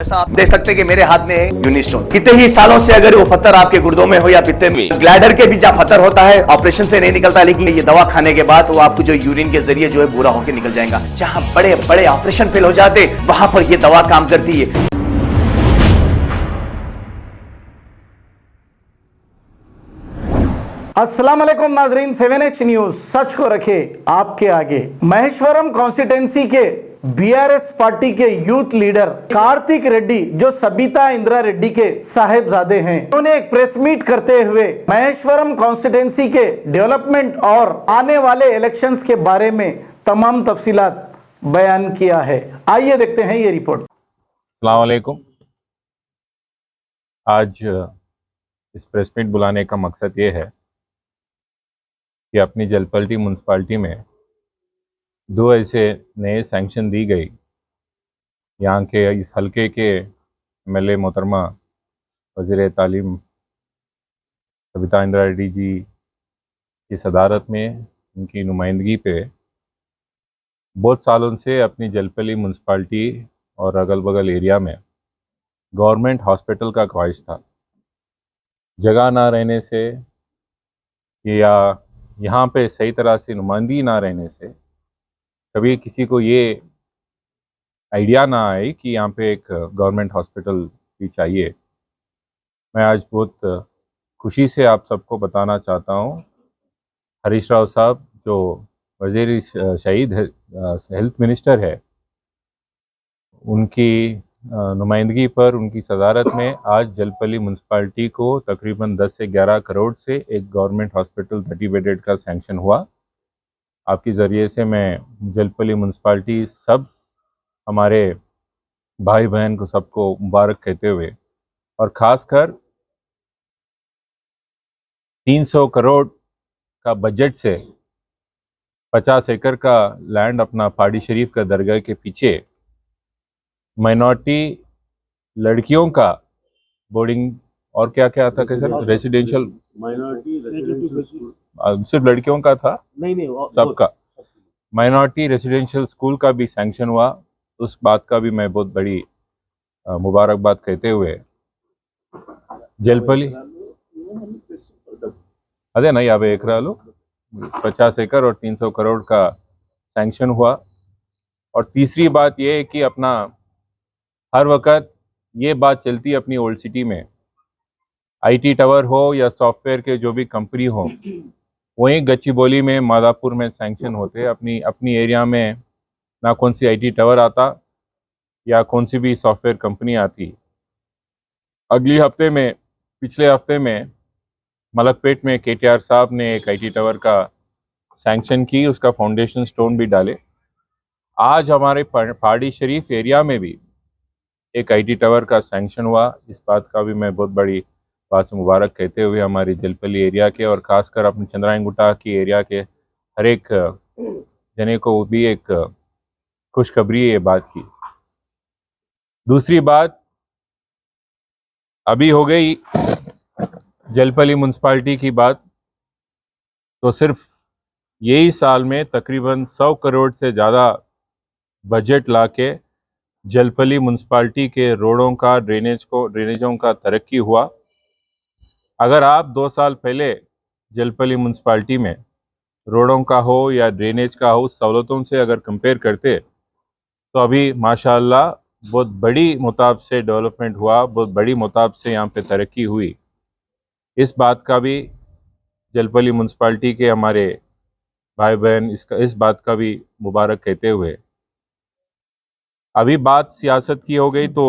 जैसा आप देख सकते हैं कि मेरे हाथ में है यूनिस्टोन। कितने ही सालों से अगर वो पत्थर आपके गुर्दों में हो या पित्ते में, ग्लैडर के भी जहाँ पत्थर होता है ऑपरेशन से नहीं निकलता, लेकिन ये दवा खाने के बाद वो आपको जो यूरिन के जरिए जो है पूरा होकर निकल जाएगा। जहाँ बड़े बड़े ऑपरेशन फेल हो जाते वहां पर ये दवा काम करती है। अस्सलाम वालेकुम नाजरीन, 7H न्यूज सच को रखे आपके आगे। महेश्वरम कॉन्स्टिट्यूंसी के बीआरएस पार्टी के यूथ लीडर कार्तिक रेड्डी, जो सबिता इंदिरा रेड्डी के साहेबजादे हैं, उन्होंने एक प्रेस मीट करते हुए महेश्वरम कॉन्स्टिट्यूंसी के डेवलपमेंट और आने वाले इलेक्शंस के बारे में तमाम तफसीलात बयान किया है। आइए देखते हैं ये रिपोर्ट। अस्सलाम वालेकुम। आज इस प्रेस मीट बुलाने का मकसद ये है कि अपनी जलपल्टी म्यूनसिपाल्टी में दो ऐसे नए सैंक्शन दी गई। यहाँ के इस हलके के एमएलए मोहतरमा वज़ीर तालीम सबिता इंदिरा रेड्डी जी की सदारत में, उनकी नुमाइंदगी पे बहुत सालों से अपनी जलपल्ली म्यूनसिपाल्टी और अगल बगल एरिया में गवर्नमेंट हॉस्पिटल का ख्वाहिश था। जगह ना रहने से या यहाँ पे सही तरह से नुमाइंदगी ना रहने से कभी किसी को ये आइडिया ना आए कि यहाँ पे एक गवर्नमेंट हॉस्पिटल भी चाहिए। मैं आज बहुत खुशी से आप सबको बताना चाहता हूँ, हरीश राव साहब जो वज़ीर शहीद हेल्थ मिनिस्टर है, उनकी नुमाइंदगी पर, उनकी सदारत में आज जलपल्ली म्यूनसिपाल्टी को तकरीबन 10 से 11 करोड़ से एक गवर्नमेंट हॉस्पिटल 30 बेडेड का सैंक्शन हुआ। आपके ज़रिए से मैं जलपल्ली म्यूनसिपाल्टी सब हमारे भाई बहन को सबको मुबारक कहते हुए, और ख़ासकर 300 करोड़ का बजट से 50 एकड़ का लैंड अपना पहाड़ी शरीफ का दरगाह के पीछे माइनॉरिटी लड़कियों का बोर्डिंग और क्या क्या था सर, रेसिडेंशियल सिर्फ लड़कियों का था, नहीं सबका माइनॉरिटी रेसिडेंशियल स्कूल का भी सैंक्शन हुआ। उस बात का भी मैं बहुत बड़ी मुबारकबाद कहते हुए जलपल्ली अरे नहीं 50 एकड़ 50 एकड़ और 300 करोड़ का सैंक्शन हुआ। और तीसरी बात यह है कि अपना हर वक्त ये बात चलती है अपनी ओल्ड सिटी में, आईटी टावर हो या सॉफ्टवेयर के जो भी कंपनी हो, वहीं गच्चीबोली में मादापुर में सैंक्शन होते। अपनी एरिया में ना कौन सी आईटी टावर आता या कौन सी भी सॉफ्टवेयर कंपनी आती। पिछले हफ्ते में मलकपेट में केटीआर साहब ने एक आईटी टावर का सैंक्शन की, उसका फाउंडेशन स्टोन भी डाले। आज हमारे पहाड़ी शरीफ एरिया में भी एक आईटी टावर का सैंक्शन हुआ। इस बात का भी मैं बहुत बड़ी बात से मुबारक कहते हुए हमारी जलपल्ली एरिया के और ख़ासकर अपने चंद्रायन की एरिया के हर एक जने को भी एक खुशखबरी है ये बात की। दूसरी बात अभी हो गई जलपल्ली म्यूनसिपाल्टी की बात, तो सिर्फ यही साल में तकरीबन 100 करोड़ से ज़्यादा बजट लाके जलपल्ली म्यूनसिपाल्टी के रोडों का ड्रेनेजों का तरक्की हुआ। अगर आप 2 साल पहले जलपल्ली म्यूनसिपाल्टी में रोडों का हो या ड्रेनेज का हो सहूलतों से अगर कंपेयर करते तो अभी माशाअल्लाह बहुत बड़ी मुताब से डेवलपमेंट हुआ, बहुत बड़ी मुताब से यहाँ पे तरक्की हुई। इस बात का भी जलपल्ली म्यूनसिपाल्टी के हमारे भाई बहन इस बात का भी मुबारक कहते हुए, अभी बात सियासत की हो गई तो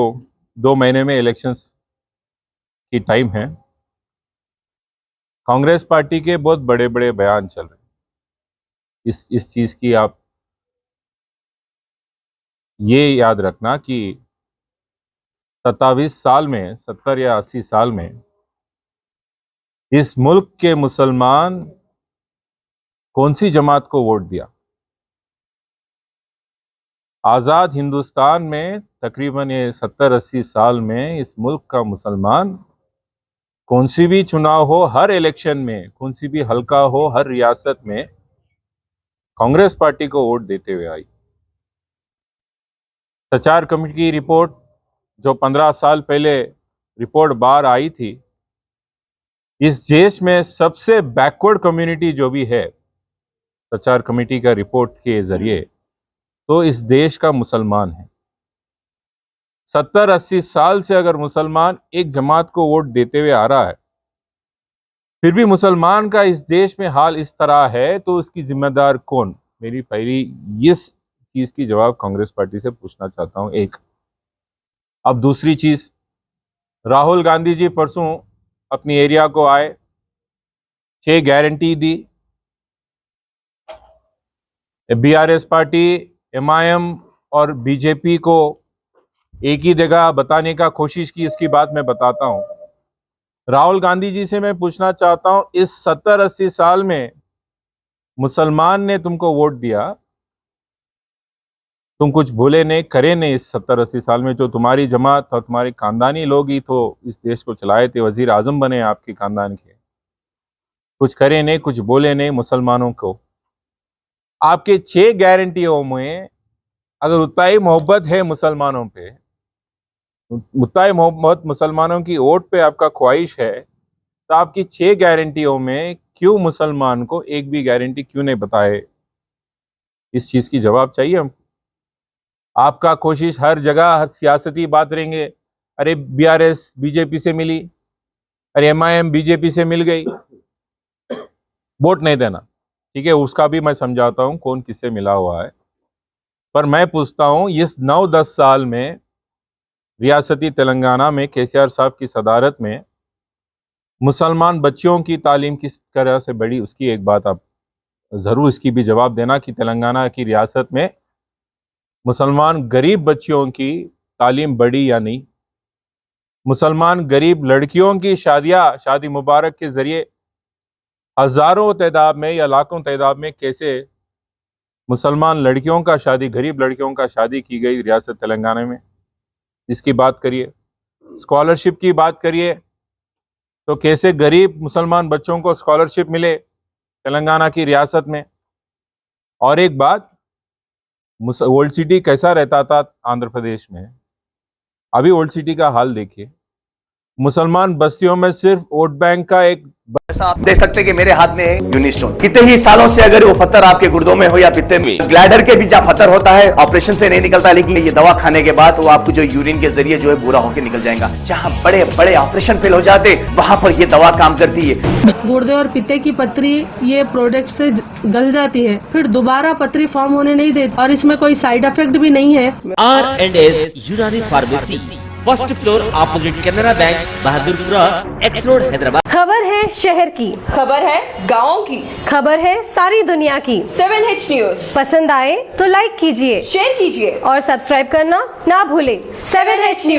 2 महीने में इलेक्शंस की टाइम है। कांग्रेस पार्टी के बहुत बड़े बड़े बयान चल रहे हैं। इस चीज़ की आप ये याद रखना कि 27 साल में 70 या 80 साल में इस मुल्क के मुसलमान कौन सी जमात को वोट दिया? आज़ाद हिंदुस्तान में तकरीबन ये 70-80 साल में इस मुल्क का मुसलमान कौन सी भी चुनाव हो, हर इलेक्शन में, कौन सी भी हल्का हो, हर रियासत में कांग्रेस पार्टी को वोट देते हुए आई। सचार कमेटी की रिपोर्ट जो 15 साल पहले रिपोर्ट बाहर आई थी, इस देश में सबसे बैकवर्ड कम्युनिटी जो भी है, प्रचार कमेटी का रिपोर्ट के जरिए, तो इस देश का मुसलमान है। 70-80 साल से अगर मुसलमान एक जमात को वोट देते हुए आ रहा है, फिर भी मुसलमान का इस देश में हाल इस तरह है, तो उसकी जिम्मेदार कौन? मेरी पहली इस चीज की जवाब कांग्रेस पार्टी से पूछना चाहता हूं। एक, अब दूसरी चीज, राहुल गांधी जी परसों अपनी एरिया को आए, 6 गारंटी दी, बीआरएस पार्टी, एमआईएम और बीजेपी को एक ही जगह बताने का कोशिश की। इसकी बात मैं बताता हूं। राहुल गांधी जी से मैं पूछना चाहता हूं, इस 70-80 साल में मुसलमान ने तुमको वोट दिया, तुम कुछ बोले नहीं, करे नहीं। इस 70-80 साल में जो तुम्हारी जमात और तुम्हारे खानदानी लोग ही तो इस देश को चलाए थे, वजीर आजम बने आपके खानदान के, कुछ करे नहीं, कुछ बोले नहीं मुसलमानों को। आपके 6 गारंटियों में अगर उतना ही मोहब्बत है मुसलमानों पे, उतना ही मोहब्बत मुसलमानों की वोट पे आपका ख्वाहिश है, तो आपकी 6 गारंटियों में क्यों मुसलमान को एक भी गारंटी क्यों नहीं बताए? इस चीज की जवाब चाहिए हमको। आपका कोशिश हर जगह सियासती बात रहेंगे, अरे बीआरएस बीजेपी से मिली, अरे एमआईएम बीजेपी से मिल गई, वोट नहीं देना। ठीक है, उसका भी मैं समझाता हूं कौन किससे मिला हुआ है। पर मैं पूछता हूं, इस 9-10 साल में रियासती तेलंगाना में केसीआर साहब की सदारत में मुसलमान बच्चियों की तालीम किस तरह से बढ़ी, उसकी एक बात आप जरूर इसकी भी जवाब देना कि तेलंगाना की रियासत में मुसलमान गरीब बच्चियों की तालीम बढ़ी या नहीं। मुसलमान गरीब लड़कियों की शादी मुबारक के जरिए हजारों तादाद में या लाखों तादाद में कैसे मुसलमान लड़कियों का शादी, गरीब लड़कियों का शादी की गई रियासत तेलंगाना में, इसकी बात करिए। स्कॉलरशिप की बात करिए, तो कैसे गरीब मुसलमान बच्चों को स्कॉलरशिप मिले तेलंगाना की रियासत में। और एक बात, ओल्ड सिटी कैसा रहता था आंध्र प्रदेश में, अभी ओल्ड सिटी का हाल देखिए। मुसलमान बस्तियों में सिर्फ वोट बैंक का एक, जैसा आप देख सकते हैं कि मेरे हाथ में यूनिस्टोन, कितने ही सालों से अगर वो पत्थर आपके गुर्दों में हो या पित्ते में, ग्लैडर के भी जहाँ पत्थर होता है, ऑपरेशन से नहीं निकलता, लेकिन ये दवा खाने के बाद वो आपको जो यूरिन के जरिए जो है बुरा होकर निकल जाएगा। जहाँ बड़े बड़े ऑपरेशन फेल हो जाते, वहां पर ये दवा काम करती है। गुर्दे और पित्ते की पथरी ये प्रोडक्ट से गल जाती है, फिर दोबारा पथरी फॉर्म होने नहीं देती, और इसमें कोई साइड इफेक्ट भी नहीं है। R&S यूनानी pharmacy, first floor opposite Canara bank, Bahadurpura, x road, Hyderabad. खबर है शहर की, खबर है गाँव की, खबर है सारी दुनिया की। 7H न्यूज पसंद आए तो लाइक कीजिए, शेयर कीजिए और सब्सक्राइब करना ना भूले। 7H news.